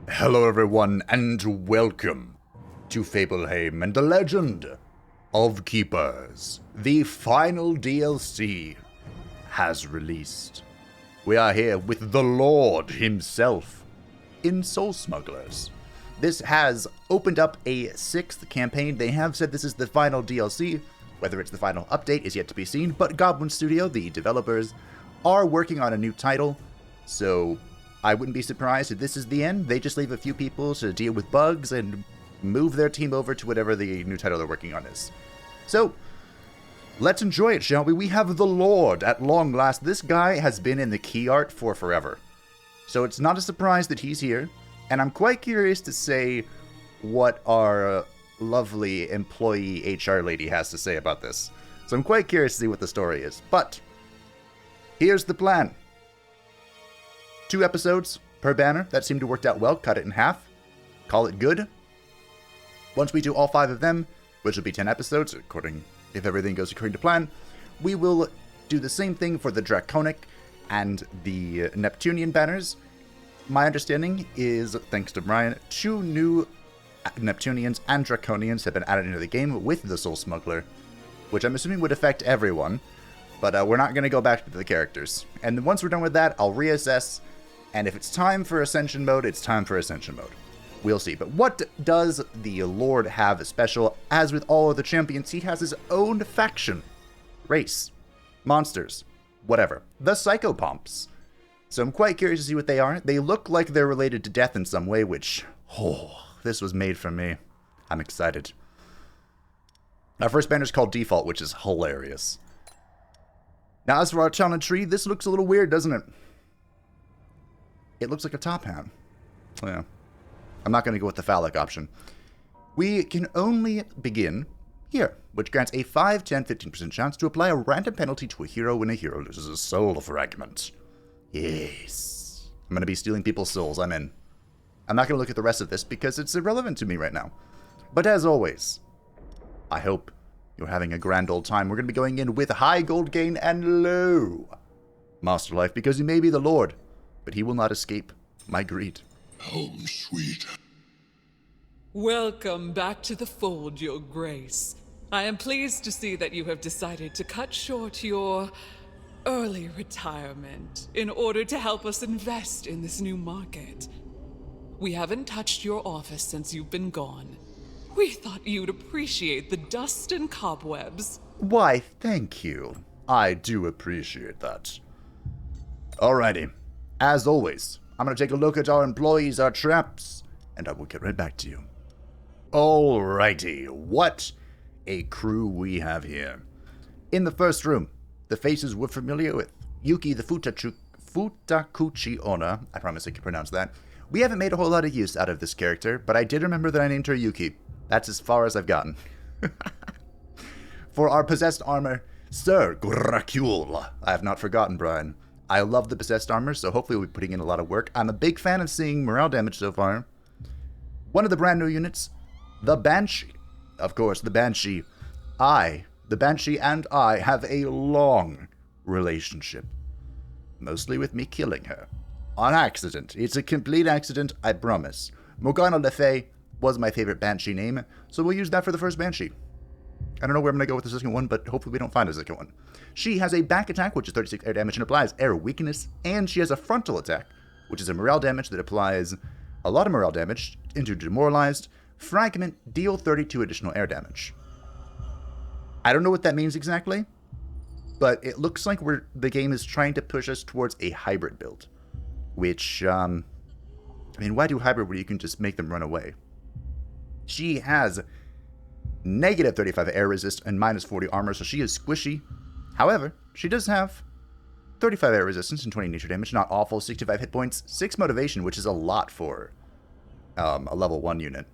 Hello everyone, and welcome to Fableheim and the Legend of Keepers. The final DLC has released. We are here with the Lord himself in Soul Smugglers. This has opened up a 6th campaign. They have said this is the final DLC. Whether it's the final update is yet to be seen, but Goblin Studio, the developers, are working on a new title, so I wouldn't be surprised if this is the end. They just leave a few people to deal with bugs and move their team over to whatever the new title they're working on is. So, let's enjoy it, shall we? We have the Lord at long last. This guy has been in the key art for forever. So it's not a surprise that he's here. And I'm quite curious to say what our lovely employee HR lady has to say about this. So I'm quite curious to see what the story is. But here's the plan. 2 episodes per banner. That seemed to work out well. Cut it in half. Call it good. Once we do all 5 of them, which will be 10 episodes, if everything goes according to plan, we will do the same thing for the Draconic and the Neptunian banners. My understanding is, thanks to Brian, 2 new Neptunians and Draconians have been added into the game with the Soul Smuggler, which I'm assuming would affect everyone, but we're not going to go back to the characters. And then once we're done with that, I'll reassess. And if it's time for Ascension mode, it's time for Ascension mode. We'll see. But what does the Lord have special? As with all of the champions, he has his own faction. Race. Monsters. Whatever. The Psychopomps. So I'm quite curious to see what they are. They look like they're related to death in some way, which, this was made for me. I'm excited. Our first banner is called Default, which is hilarious. Now, as for our talent tree, this looks a little weird, doesn't it? It looks like a top hat. Yeah. I'm not going to go with the phallic option. We can only begin here, which grants a 5, 10, 15% chance to apply a random penalty to a hero when a hero loses a soul fragment. Yes. I'm going to be stealing people's souls. I'm in. I'm not going to look at the rest of this because it's irrelevant to me right now. But as always, I hope you're having a grand old time. We're going to be going in with high gold gain and low master life because he may be the Lord, but he will not escape my greed. Home sweet. Welcome back to the fold, Your Grace. I am pleased to see that you have decided to cut short your early retirement in order to help us invest in this new market. We haven't touched your office since you've been gone. We thought you'd appreciate the dust and cobwebs. Why, thank you. I do appreciate that. Alrighty. As always, I'm going to take a look at our employees, our traps, and I will get right back to you. Alrighty, what a crew we have here. In the first room, the faces we're familiar with. Yuki the Futakuchi owner. I promise I can pronounce that. We haven't made a whole lot of use out of this character, but I did remember that I named her Yuki. That's as far as I've gotten. For our possessed armor, Sir Gracule. I have not forgotten, Brian. I love the possessed armor, so hopefully we'll be putting in a lot of work. I'm a big fan of seeing morale damage so far. One of the brand new units, the Banshee. Of course, the Banshee. The Banshee and I have a long relationship. Mostly with me killing her. On accident. It's a complete accident, I promise. Morgana Le Fay was my favorite Banshee name, so we'll use that for the first Banshee. I don't know where I'm going to go with the second one, but hopefully we don't find a second one. She has a back attack, which is 36 air damage and applies air weakness, and she has a frontal attack, which is a morale damage that applies a lot of morale damage into demoralized, fragment, deal 32 additional air damage. I don't know what that means exactly, but it looks like the game is trying to push us towards a hybrid build, which, why do hybrid where you can just make them run away? She has negative 35 air resist and minus 40 armor, so she is squishy. However, she does have 35 air resistance and 20 nature damage, not awful, 65 hit points, 6 motivation, which is a lot for a level 1 unit.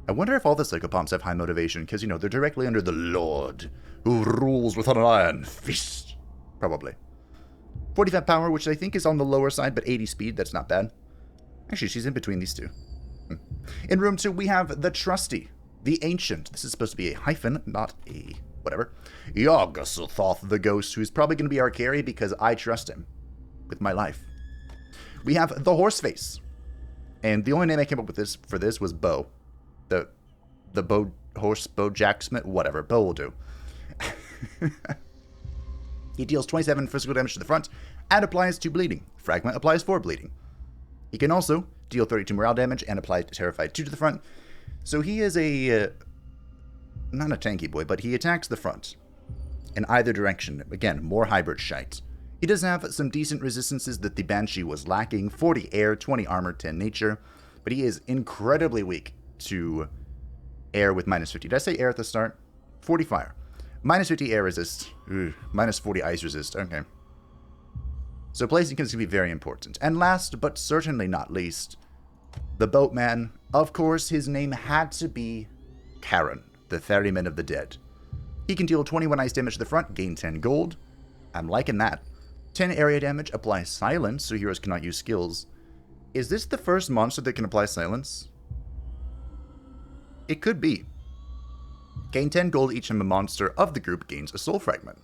I wonder if all the Psychopomps have high motivation, because, they're directly under the Lord, who rules with an iron fist. Probably. 45 power, which I think is on the lower side, but 80 speed, that's not bad. Actually, she's in between these two. In room 2, we have the Trusty, the Ancient. This is supposed to be a hyphen, not a whatever. Yogg-Sothoth the Ghost, who's probably going to be our carry because I trust him with my life. We have the Horseface, And the only name I came up with for this was Bow. The bow horse, bow jacksmith, whatever. Bow will do. He deals 27 physical damage to the front and applies 2 bleeding. Fragment applies 4 bleeding. He can also deal 32 morale damage and apply Terrified 2 to the front. So he is a... not a tanky boy, but he attacks the front. In either direction. Again, more hybrid shite. He does have some decent resistances that the Banshee was lacking. 40 air, 20 armor, 10 nature. But he is incredibly weak to air with minus 50. Did I say air at the start? 40 fire. Minus 50 air resist. Minus 40 ice resist. Okay. So placing is going to be very important. And last, but certainly not least, the Boatman. Of course, his name had to be Karen, the Ferryman of the Dead. He can deal 21 ice damage to the front, gain 10 gold. I'm liking that. 10 area damage, apply silence, so heroes cannot use skills. Is this the first monster that can apply silence? It could be. Gain 10 gold each time a monster of the group gains a soul fragment.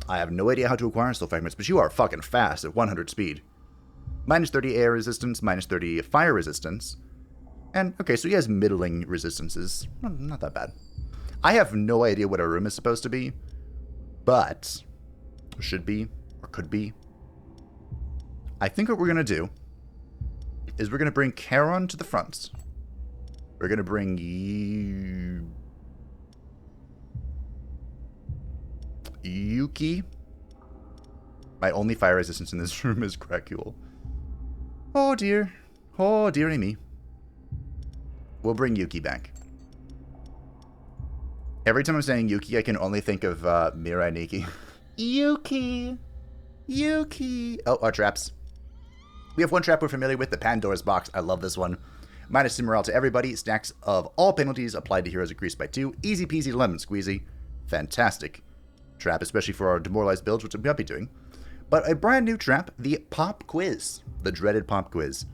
I have no idea how to acquire soul fragments, but you are fucking fast at 100 speed. Minus 30 air resistance, minus 30 fire resistance. And, okay, so he has middling resistances. Not that bad. I have no idea what a room is supposed to be, but should be, or could be. I think what we're going to do is we're going to bring Charon to the front. We're going to bring Yuki. My only fire resistance in this room is Cracule. Oh dear. Oh dearie me. We'll bring Yuki back. Every time I'm saying Yuki, I can only think of Mirai Nikki. Yuki! Yuki! Oh, our traps. We have one trap we're familiar with, the Pandora's Box. I love this one. Minus 2 morale to everybody. Stacks of all penalties applied to heroes increased by 2. Easy peasy lemon squeezy. Fantastic trap, especially for our demoralized builds, which I'm going to be doing. But a brand new trap, the Pop Quiz. The dreaded Pop Quiz.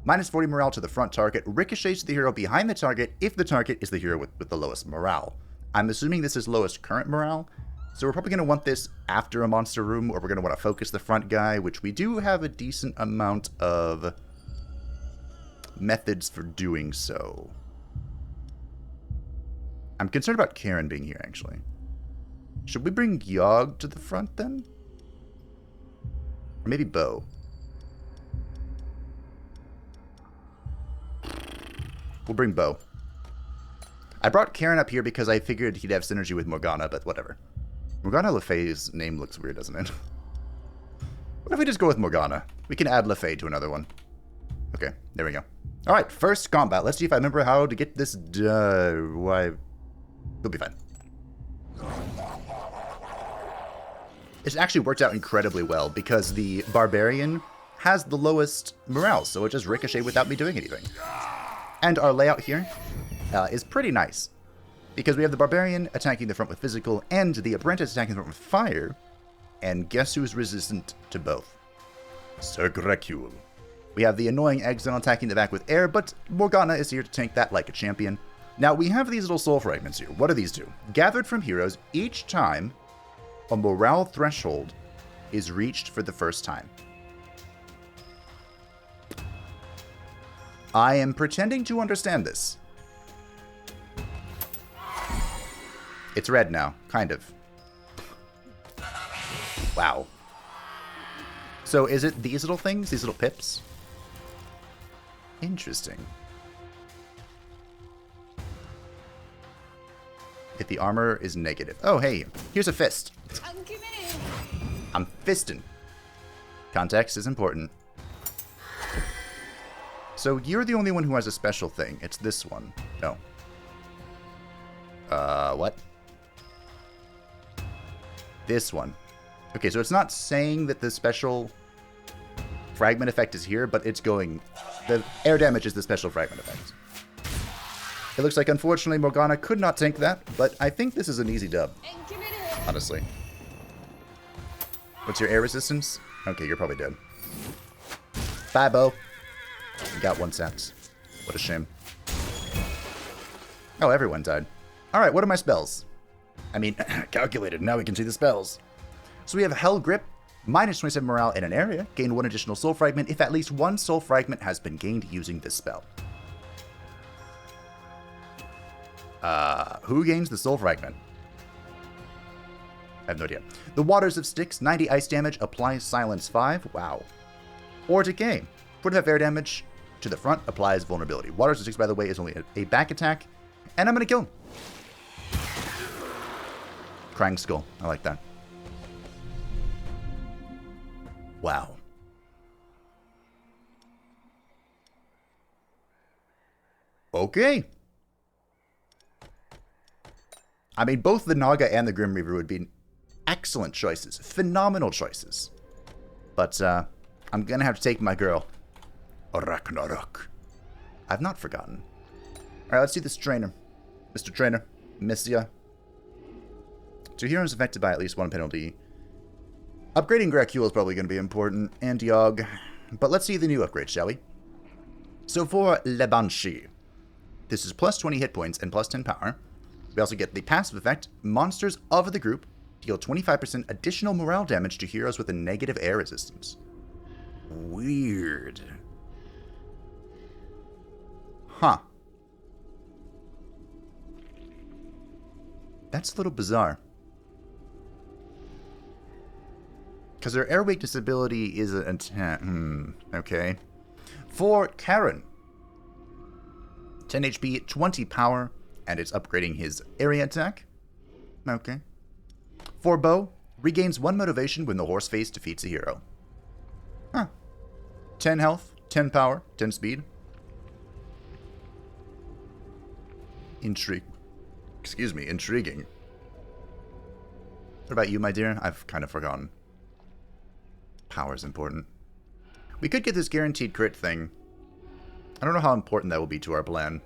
Minus 40 morale to the front target. Ricochets to the hero behind the target if the target is the hero with the lowest morale. I'm assuming this is lowest current morale. So we're probably going to want this after a monster room, or we're going to want to focus the front guy, which we do have a decent amount of methods for doing so. I'm concerned about Karen being here, actually. Should we bring Yogg to the front, then? Or maybe Bo? We'll bring Bo. I brought Karen up here because I figured he'd have synergy with Morgana, but whatever. Morgana Le Fay's name looks weird, doesn't it? What if we just go with Morgana? We can add Le Fay to another one. Okay, there we go. Alright, first combat. Let's see if I remember how to get this why... We'll be fine. It's actually worked out incredibly well because the Barbarian has the lowest morale, so it just ricocheted without me doing anything. And our layout here is pretty nice because we have the Barbarian attacking the front with physical and the Apprentice attacking the front with fire. And guess who's resistant to both? Sir Cracule. We have the annoying Exile attacking the back with air, but Morgana is here to tank that like a champion. Now, we have these little soul fragments here. What do these do? Gathered from heroes each time a morale threshold is reached for the first time. I am pretending to understand this. It's red now, kind of. Wow. So is it these little things? These little pips? Interesting. If the armor is negative. Oh, hey, here's a fist. I'm fisting. Context is important. So you're the only one who has a special thing. It's this one. No. What? This one. Okay, so it's not saying that the special fragment effect is here, but it's going... The air damage is the special fragment effect. It looks like, unfortunately, Morgana could not tank that, but I think this is an easy dub. Honestly. What's your air resistance? Okay, you're probably dead. Bye, Bo. You got 1 cent. What a shame. Oh, everyone died. Alright, what are my spells? I mean, calculated. Now we can see the spells. So we have Hell Grip. Minus 27 morale in an area. Gain 1 additional soul fragment if at least 1 soul fragment has been gained using this spell. Who gains the soul fragment? I have no idea. The Waters of Styx, 90 ice damage, applies silence 5. Wow. Or decay. 45 air damage to the front, applies vulnerability. Waters of Styx, by the way, is only a back attack. And I'm going to kill him. Crying Skull. I like that. Wow. Okay. I mean, both the Naga and the Grim Reaver would be excellent choices. Phenomenal choices. But, I'm gonna have to take my girl. Ragnarok. I've not forgotten. Alright, let's do this trainer. Mr. Trainer. Miss ya. 2 heroes affected by at least 1 penalty. Upgrading Gracule is probably going to be important. And Yogg. But let's see the new upgrade, shall we? So for Le Banshee, this is plus 20 hit points and plus 10 power. We also get the passive effect. Monsters of the group deal 25% additional morale damage to heroes with a negative air resistance. Weird. Huh. That's a little bizarre. Because their air weakness ability is an attack. Okay. For Karen, 10 HP, 20 power, and it's upgrading his area attack. Okay. For Bo, regains 1 motivation when the horse face defeats a hero. Huh. 10 health, 10 power, 10 speed. Intriguing. What about you, my dear? I've kind of forgotten. Power's important. We could get this guaranteed crit thing. I don't know how important that will be to our plan.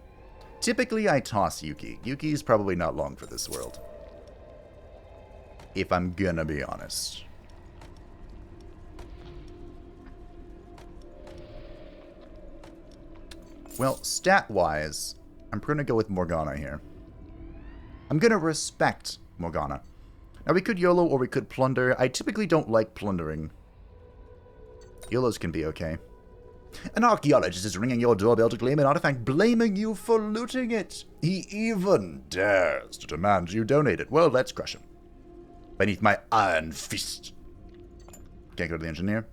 Typically, I toss Yuki. Yuki's probably not long for this world. If I'm gonna be honest. Well, stat-wise, I'm gonna go with Morgana here. I'm gonna respect Morgana. Now, we could YOLO or we could plunder. I typically don't like plundering. YOLOs can be okay. An archaeologist is ringing your doorbell to claim an artifact, blaming you for looting it. He even dares to demand you donate it. Well, let's crush him. Beneath my iron fist. Can't go to the engineer.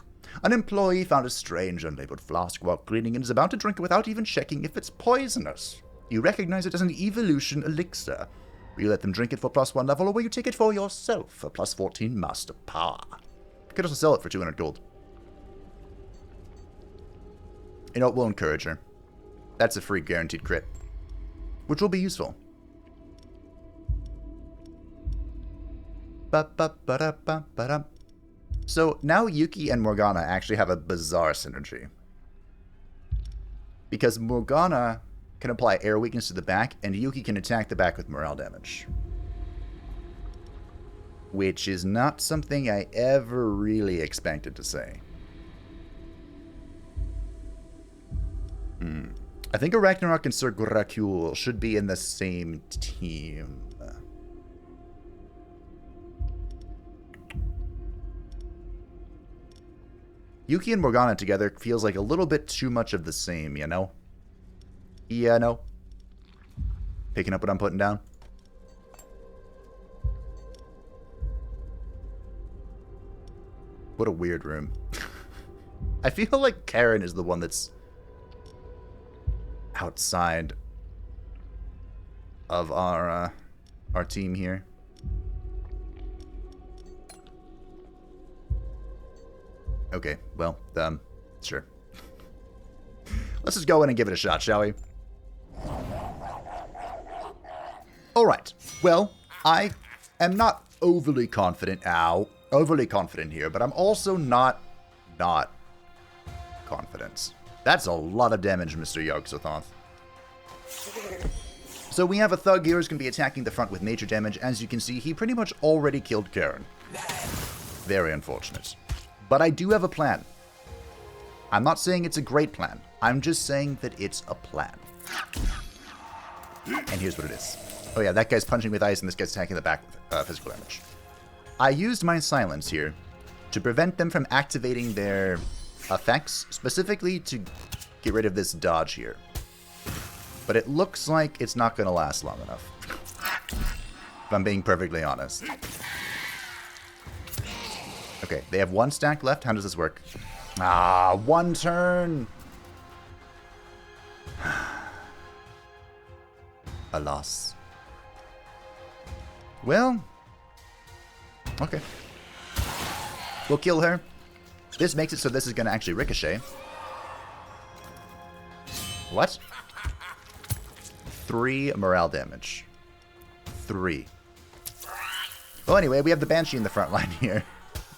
An employee found a strange unlabeled flask while cleaning and is about to drink it without even checking if it's poisonous. You recognize it as an evolution elixir. Will you let them drink it for +1 level, or will you take it for yourself for +14 master power? You could also sell it for 200 gold. You know, we'll encourage her. That's a free guaranteed crit. Which will be useful. So now Yuki and Morgana actually have a bizarre synergy. Because Morgana can apply air weakness to the back, and Yuki can attack the back with morale damage. Which is not something I ever really expected to say. I think Ragnarok and Sir Gracule should be in the same team. Yuki and Morgana together feels like a little bit too much of the same, you know? Yeah, no. Picking up what I'm putting down. What a weird room. I feel like Karen is the one that's outside of our team here. Okay, well, sure. Let's just go in and give it a shot, shall we? Alright, well, I am not overly confident here, but I'm also not confident. That's a lot of damage, Mr. Yogg-Sothoth. So we have a thug here who's going to be attacking the front with major damage. As you can see, he pretty much already killed Karen. Very unfortunate. But I do have a plan. I'm not saying it's a great plan. I'm just saying that it's a plan. And here's what it is. Oh yeah, that guy's punching with ice and this guy's attacking the back with physical damage. I used my silence here to prevent them from activating their effects, specifically to get rid of this dodge here. But it looks like it's not going to last long enough, if I'm being perfectly honest. Okay, they have 1 stack left. How does this work? Ah, 1 turn! A loss. Well, okay. We'll kill her. This makes it so this is going to actually ricochet. What? 3 morale damage. 3. Well, anyway, we have the Banshee in the front line here.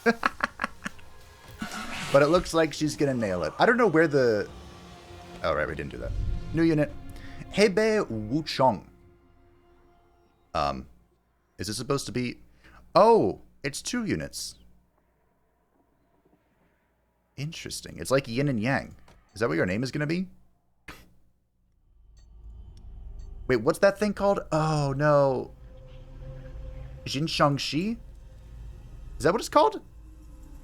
But it looks like she's going to nail it. I don't know where the... Oh, right, we didn't do that. New unit. Hebe Wuchong. Is this supposed to be... Oh, it's 2 units. Interesting. It's like yin and yang. Is that what your name is going to be? Wait, what's that thing called? Oh, no. Jin Shangxi? Is that what it's called?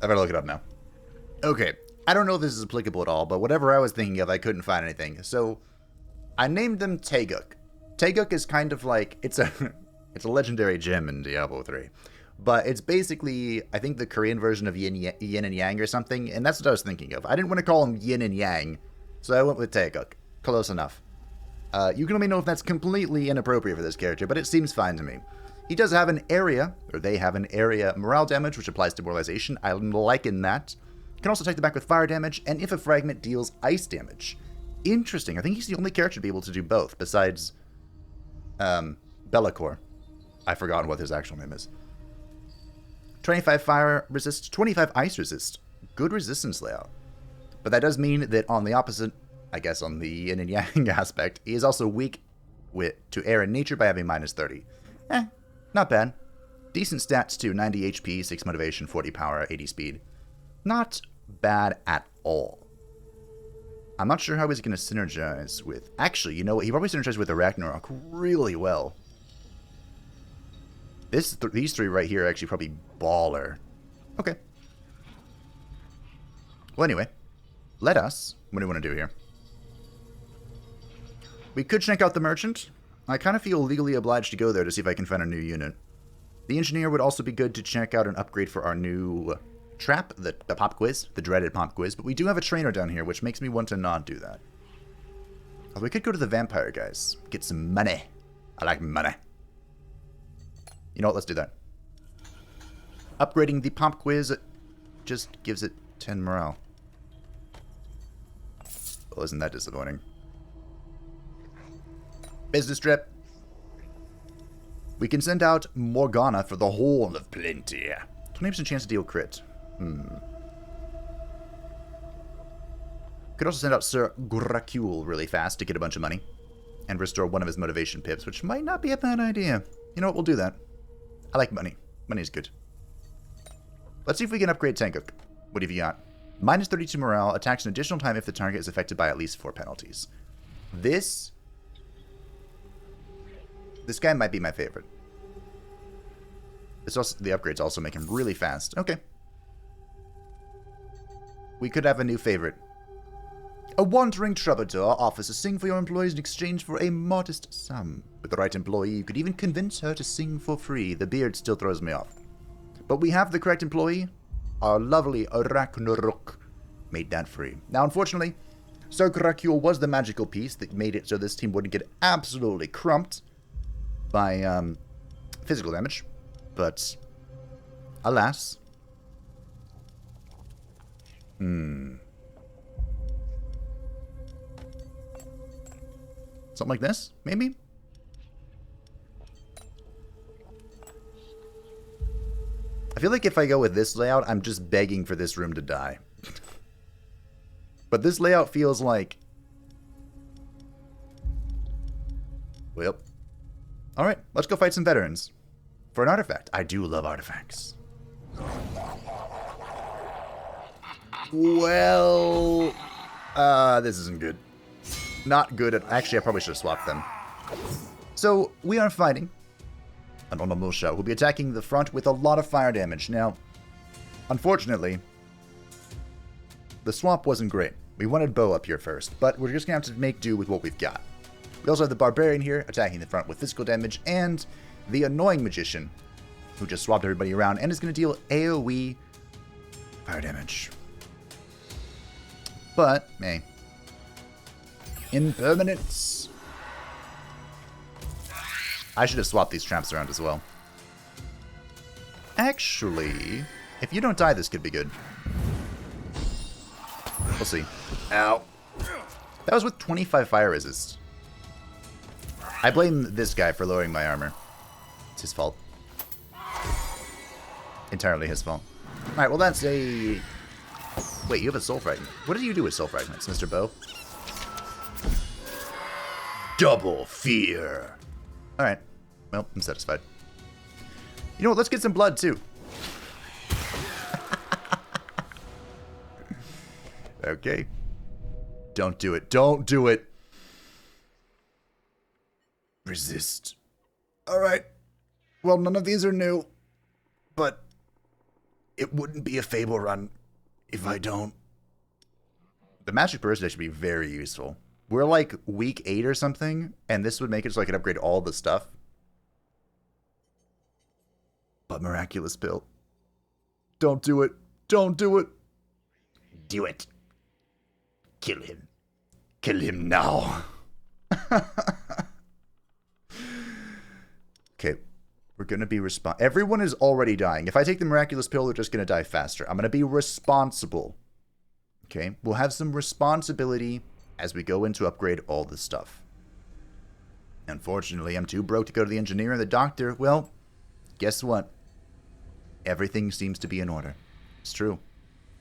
I better look it up now. Okay. I don't know if this is applicable at all, but whatever I was thinking of, I couldn't find anything. So, I named them Taeguk. Taeguk is kind of like... It's a legendary gem in Diablo 3. But it's basically, I think, the Korean version of yin and yang or something. And that's what I was thinking of. I didn't want to call them yin and yang, so I went with Taeguk. Close enough. You can let me know if that's completely inappropriate for this character, but it seems fine to me. He does have an area, or they have an area morale damage, which applies demoralization. I liken that. Can also take the back with fire damage, and if a fragment deals ice damage. Interesting. I think he's the only character to be able to do both, besides Be'lakor. I've forgotten what his actual name is. 25 fire resist, 25 ice resist. Good resistance layout. But that does mean that on the opposite, I guess on the yin and yang aspect, he is also weak to air and nature by having minus 30. Not bad. Decent stats too, 90 HP, 6 motivation, 40 power, 80 speed. Not bad at all. I'm not sure how he's going to synergize with... Actually, you know what? He probably synergizes with the Ragnarok really well. These 3 right here are actually probably baller. Okay. Well, anyway. Let us... What do we want to do here? We could check out the Merchant. I kind of feel legally obliged to go there to see if I can find a new unit. The Engineer would also be good to check out an upgrade for our new trap, the pop quiz, the dreaded pop quiz, but we do have a trainer down here, which makes me want to not do that. We could go to the Vampire guys, get some money. I like money. You know what, let's do that. Upgrading the pop quiz just gives it 10 morale. Well, isn't that disappointing? Business trip. We can send out Morgana for the whole of plenty. 20% chance to deal crit. Could also send out Sir Gracule really fast to get a bunch of money. And restore one of his motivation pips, which might not be a bad idea. You know what, we'll do that. I like money. Money's good. Let's see if we can upgrade Taeguk. What have you got? Minus 32 morale, attacks an additional time if the target is affected by at least 4 penalties. This guy might be my favorite. It's also, the upgrades also make him really fast. Okay. We could have a new favorite. A wandering troubadour offers to sing for your employees in exchange for a modest sum. With the right employee, you could even convince her to sing for free. The beard still throws me off. But we have the correct employee. Our lovely Ragnarok made that free. Now, unfortunately, Sir Gracule was the magical piece that made it so this team wouldn't get absolutely crumped by physical damage. But, alas. Something like this, maybe? I feel like if I go with this layout, I'm just begging for this room to die. But this layout feels like... Well. Alright, let's go fight some veterans. For an artifact. I do love artifacts. Well... this isn't good. Not good at... Actually, I probably should have swapped them. So, we are fighting an Onomusha, who'll be attacking the front with a lot of fire damage. Now, Unfortunately, the swamp wasn't great. We wanted Bo up here first, but we're just going to have to make do with what we've got. We also have the Barbarian here, attacking the front with physical damage, and the Annoying Magician, who just swapped everybody around and is going to deal AoE fire damage. But, hey. Impermanence. I should have swapped these traps around as well. Actually, if you don't die, this could be good. We'll see. Ow. That was with 25 fire resist. I blame this guy for lowering my armor. It's his fault. Entirely his fault. Alright, well that's a... Wait, you have a soul fragment. What do you do with soul fragments, Mr. Bo? Double fear. Alright. Well, I'm satisfied. You know what? Let's get some blood, too. Okay. Don't do it. Don't do it. Resist. Alright. Well, none of these are new. But it wouldn't be a Fable run if I don't. The Magic Burst should be very useful. We're like week 8 or something, and this would make it so I could upgrade all the stuff. But Miraculous Pill. Don't do it. Don't do it. Do it. Kill him. Kill him now. Okay. We're going to be everyone is already dying. If I take the Miraculous Pill, they're just going to die faster. I'm going to be responsible. Okay. We'll have some responsibility as we go in to upgrade all this stuff. Unfortunately, I'm too broke to go to the engineer and the doctor. Well, guess what? Everything seems to be in order. It's true.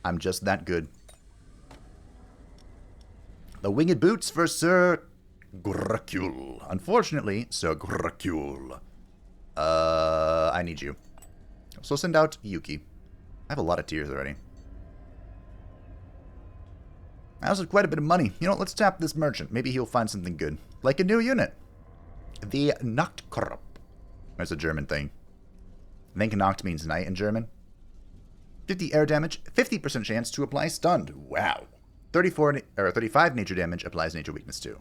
I'm just that good. The winged boots for Sir Gracule. Unfortunately, Sir Gracule. I need you. So send out Yuki. I have a lot of tears already. I also have quite a bit of money. You know, let's tap this merchant. Maybe he'll find something good. Like a new unit. The Nachtkorb. That's a German thing. I think Nacht means night in German. 50 air damage, 50% chance to apply stunned. Wow. 35 nature damage applies nature weakness too.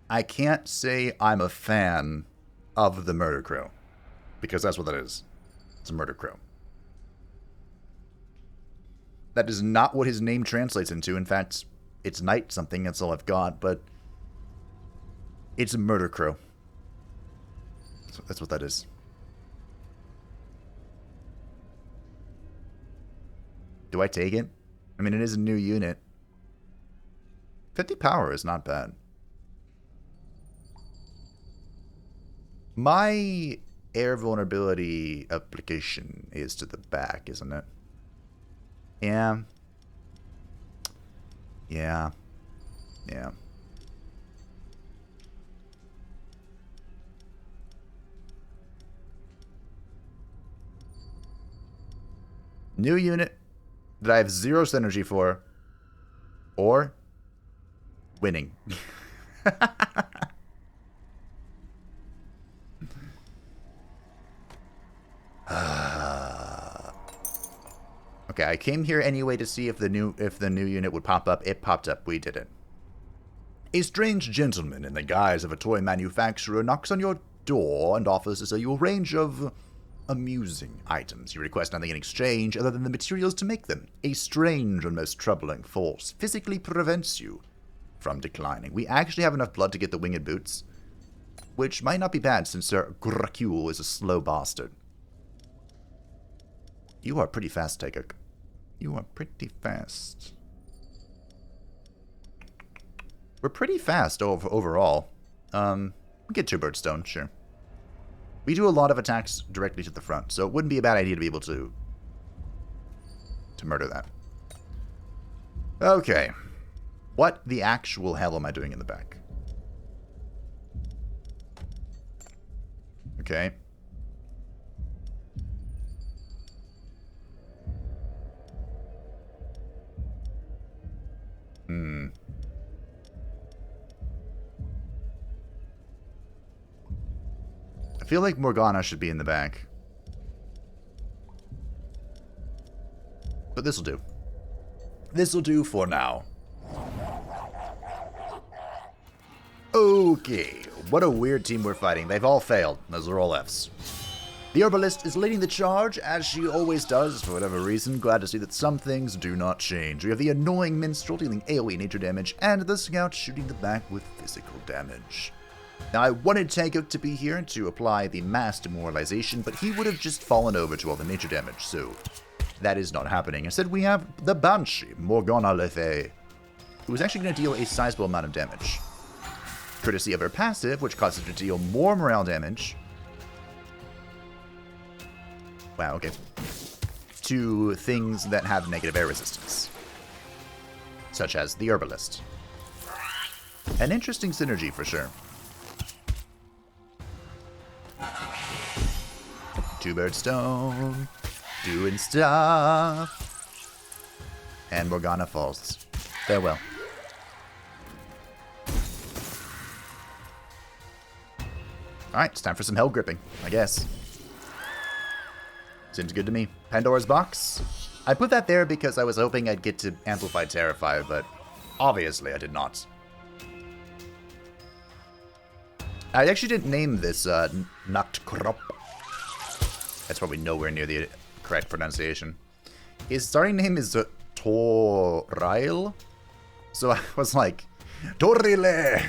I can't say I'm a fan of the Murder Crow. Because that's what that is. It's a Murder Crow. That is not what his name translates into. In fact, it's night something. That's all I've got. But it's a Murder Crow. So that's what that is. Do I take it? I mean, it is a new unit. 50 power is not bad. My air vulnerability application is to the back, isn't it? Yeah. Yeah. Yeah. New unit that I have 0 synergy for, or winning. Okay, I came here anyway to see if the new unit would pop up. It popped up. We did it. A strange gentleman in the guise of a toy manufacturer knocks on your door and offers to sell you a range of amusing items. You request nothing in exchange other than the materials to make them. A strange and most troubling force physically prevents you from declining. We actually have enough blood to get the winged boots, which might not be bad since Sir Gracule is a slow bastard. You are pretty fast, Teguk. You are pretty fast. We're pretty fast overall. Get 2 birdstone, sure. We do a lot of attacks directly to the front, so it wouldn't be a bad idea to be able to murder that. Okay. What the actual hell am I doing in the back? Okay. I feel like Morgana should be in the back. but this'll do. This'll do for now. Okay, what a weird team we're fighting. They've all failed. Those are all Fs. The Herbalist is leading the charge, as she always does, for whatever reason. Glad to see that some things do not change. We have the Annoying Minstrel dealing AoE nature damage, and the Scout shooting the back with physical damage. Now, I wanted Taeguk to be here to apply the mass demoralization, but he would have just fallen over to all the nature damage, so that is not happening. Instead, we have the Banshee, Morgana Le Fay, who is actually going to deal a sizable amount of damage. Courtesy of her passive, which causes her to deal more morale damage. Wow, okay. To things that have negative air resistance. Such as the Herbalist. An interesting synergy for sure. Two-bird stone. Doing stuff. And Morgana falls. Farewell. Alright, it's time for some hell gripping, I guess. Seems good to me. Pandora's Box. I put that there because I was hoping I'd get to amplify Terrify, but obviously I did not. I actually didn't name this Nachtkrop. That's probably nowhere near the correct pronunciation. His starting name is Toril. So I was like, Torile!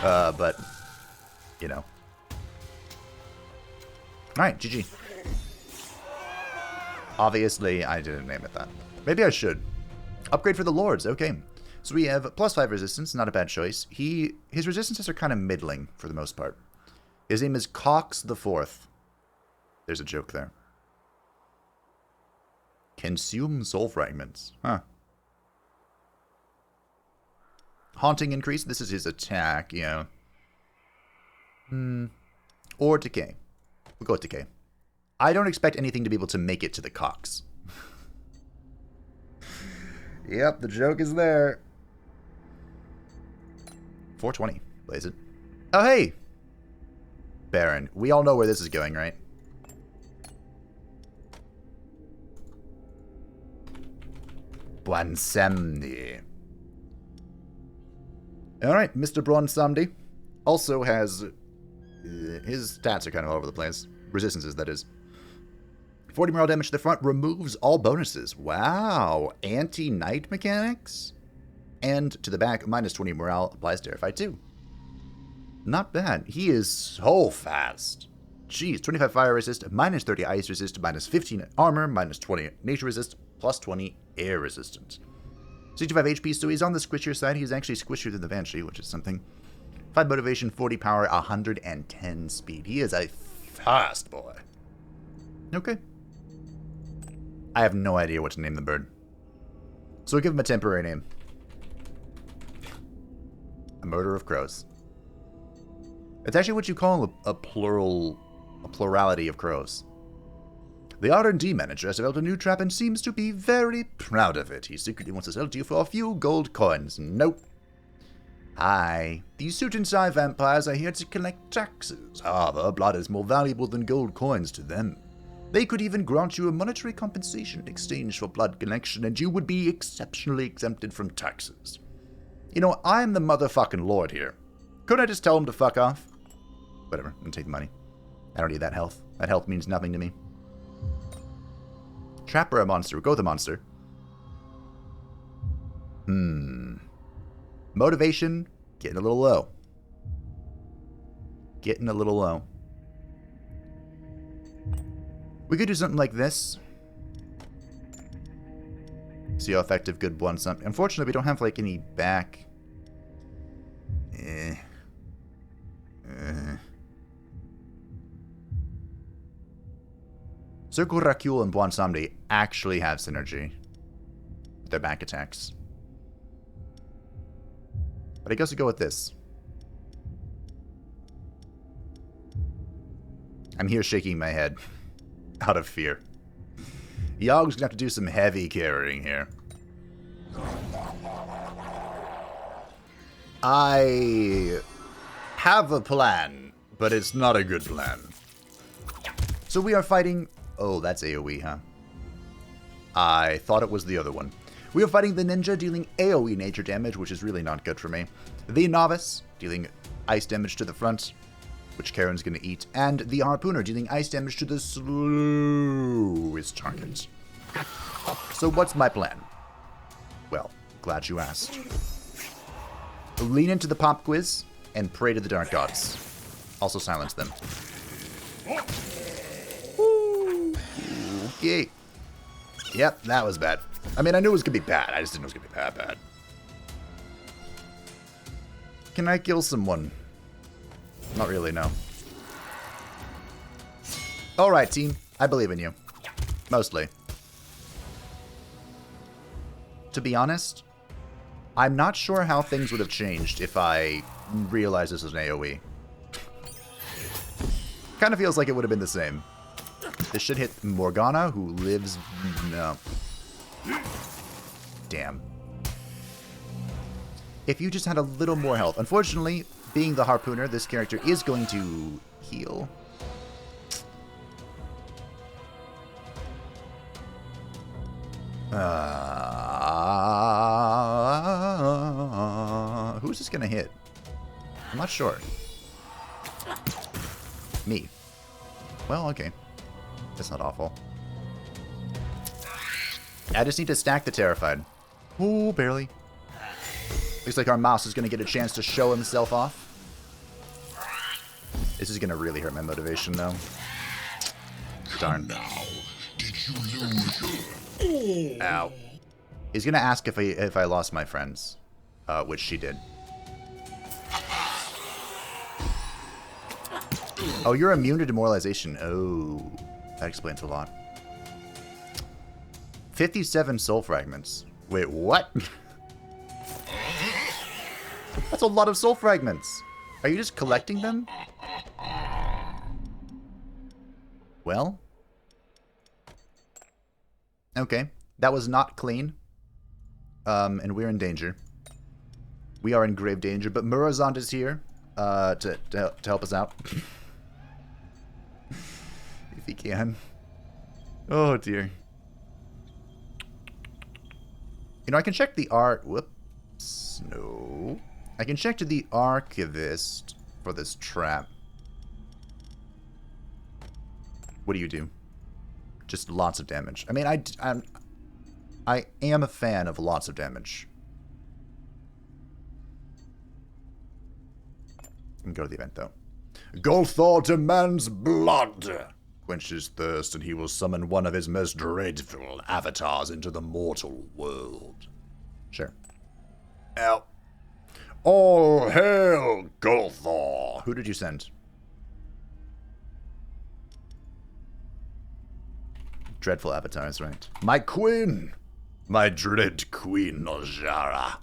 But, you know. Alright, GG. Obviously, I didn't name it that. Maybe I should. Upgrade for the Lords, okay. So we have +5 resistance, not a bad choice. His resistances are kind of middling, for the most part. His name is Cox the Fourth. There's a joke there. Consume soul fragments. Huh. Haunting increase, this is his attack, yeah. Or decay. We'll go with decay. I don't expect anything to be able to make it to the Cox. Yep, the joke is there. 420. Blaze it. Oh, hey! Baron. We all know where this is going, right? Bwansamdi. Alright, Mr. Bwansamdi also has... his stats are kind of all over the place. Resistances, that is. 40 morale damage to the front, removes all bonuses. Wow. Anti-night mechanics? And to the back, minus 20 morale, applies Terrify 2. Not bad. He is so fast. Jeez, 25 fire resist, minus 30 ice resist, minus 15 armor, minus 20 nature resist, plus 20 air resistance. 65 HP, so he's on the squishier side. He's actually squishier than the Banshee, which is something. 5 motivation, 40 power, 110 speed. He is a fast boy. Okay. I have no idea what to name the bird. So we'll give him a temporary name. A murder of crows. It's actually what you call a plurality of crows. The R&D manager has developed a new trap and seems to be very proud of it. He secretly wants to sell it to you for a few gold coins. Nope. Hi. These suit and tie vampires are here to collect taxes. However, blood is more valuable than gold coins to them. They could even grant you a monetary compensation in exchange for blood collection, and you would be exceptionally exempted from taxes. You know, I'm the motherfucking lord here. Couldn't I just tell him to fuck off? Whatever, I'm gonna take the money. I don't need that health. That health means nothing to me. Trap or a monster? We'll go with a monster. Motivation, getting a little low. Getting a little low. We could do something like this. See how effective good one's up. Unfortunately, we don't have like any back. Circle Rakul and Bwansamdi actually have synergy with their back attacks. But I guess we go with this. I'm here shaking my head. Out of fear. Yogg's gonna have to do some heavy carrying here. I have a plan, but it's not a good plan. So we are fighting Oh, that's AoE, huh? I thought it was the other one. We are fighting the ninja, dealing AoE nature damage, which is really not good for me. The novice, dealing ice damage to the front, which Karen's going to eat. And the harpooner, dealing ice damage to the slowest target. So what's my plan? Well, glad you asked. Lean into the pop quiz and pray to the dark gods. Also silence them. Okay. Yep, that was bad. I mean, I knew it was going to be bad. I just didn't know it was going to be that bad. Can I kill someone? Not really, no. Alright, team. I believe in you. Mostly. To be honest, I'm not sure how things would have changed if I realized this was an AoE. Kind of feels like it would have been the same. This should hit Morgana, who lives... No. Damn. If you just had a little more health. Unfortunately, being the harpooner, this character is going to heal. Who's this going to hit? I'm not sure. Me. Well, okay. That's not awful. I just need to stack the Terrified. Ooh, barely. Looks like our mouse is going to get a chance to show himself off. This is going to really hurt my motivation, though. Darn. Now, did you lose your... Ow. He's going to ask if I lost my friends, which she did. Oh, you're immune to demoralization. Oh, that explains a lot. 57 soul fragments. Wait, what? That's a lot of soul fragments. Are you just collecting them? Well. Okay. That was not clean. And we're in danger. We are in grave danger, but Murazond is here to help us out. If he can. Oh, dear. You know, I can check the Whoops. No. I can check to the Archivist for this trap. What do you do? Just lots of damage. I mean, I am a fan of lots of damage. I'm gonna go to the event, though. Golthor demands blood. Quench his thirst, and he will summon one of his most dreadful avatars into the mortal world. Sure. Ow. All hail, Golthor! Who did you send? Dreadful avatars, right? My queen! My dread queen, Najara.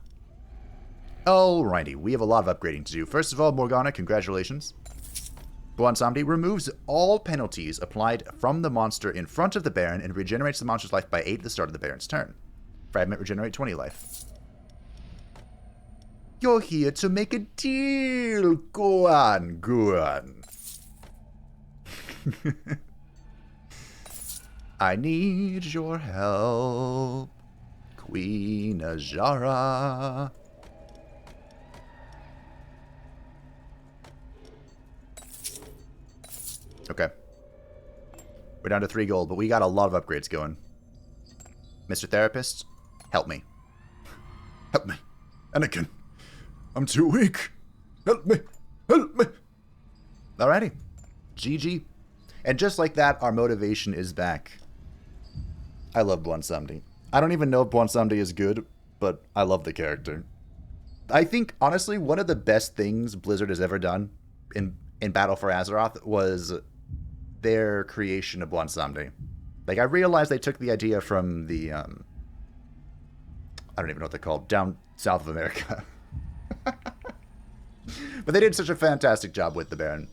Alrighty, we have a lot of upgrading to do. First of all, Morgana, congratulations. Bwansamdi removes all penalties applied from the monster in front of the Baron and regenerates the monster's life by 8 at the start of the Baron's turn. Fragment regenerate 20 life. You're here to make a deal. Go on, go on. I need your help, Queen Ajara. Okay. We're down to 3 gold, but we got a lot of upgrades going. Mr. Therapist, help me. Help me. Anakin. I'm too weak. Help me. Help me. Alrighty. GG. And just like that, our motivation is back. I love Bwansamdi. I don't even know if Bwansamdi is good, but I love the character. I think, honestly, one of the best things Blizzard has ever done in Battle for Azeroth was their creation of Bwansamdi. Like, I realized they took the idea from the, I don't even know what they're called, down south of America. But they did such a fantastic job with the Baron.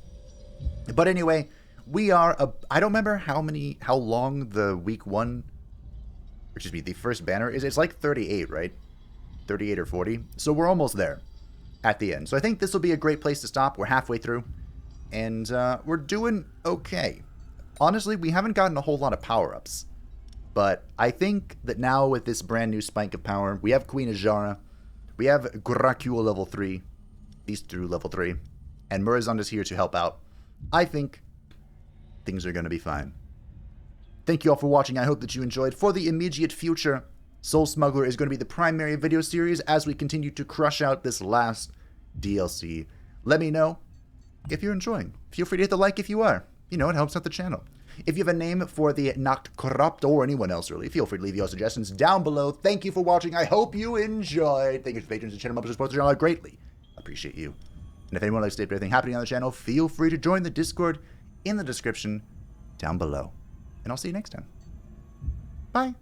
But anyway, we are, I don't remember how long the week 1, excuse me, the first banner is. It's like 38, right? 38 or 40. So we're almost there at the end. So I think this will be a great place to stop. We're halfway through. And we're doing okay. honestly, we haven't gotten a whole lot of power-ups. But I think that now with this brand new spike of power, we have Queen Ajara, we have Gracule level 3, these through level 3, and Murazond is here to help out. I think things are going to be fine. Thank you all for watching. I hope that you enjoyed. For the immediate future, Soul Smuggler is going to be the primary video series as we continue to crush out this last DLC. Let me know if you're enjoying. Feel free to hit the like if you are. You know, it helps out the channel. If you have a name for the Nacht Corrupt, or anyone else really, feel free to leave your suggestions down below. Thank you for watching. I hope you enjoyed. Thank you to patrons and channel members who support the channel. I greatly appreciate you. And if anyone likes to stay up to everything happening on the channel, feel free to join the Discord in the description down below. And I'll see you next time. Bye.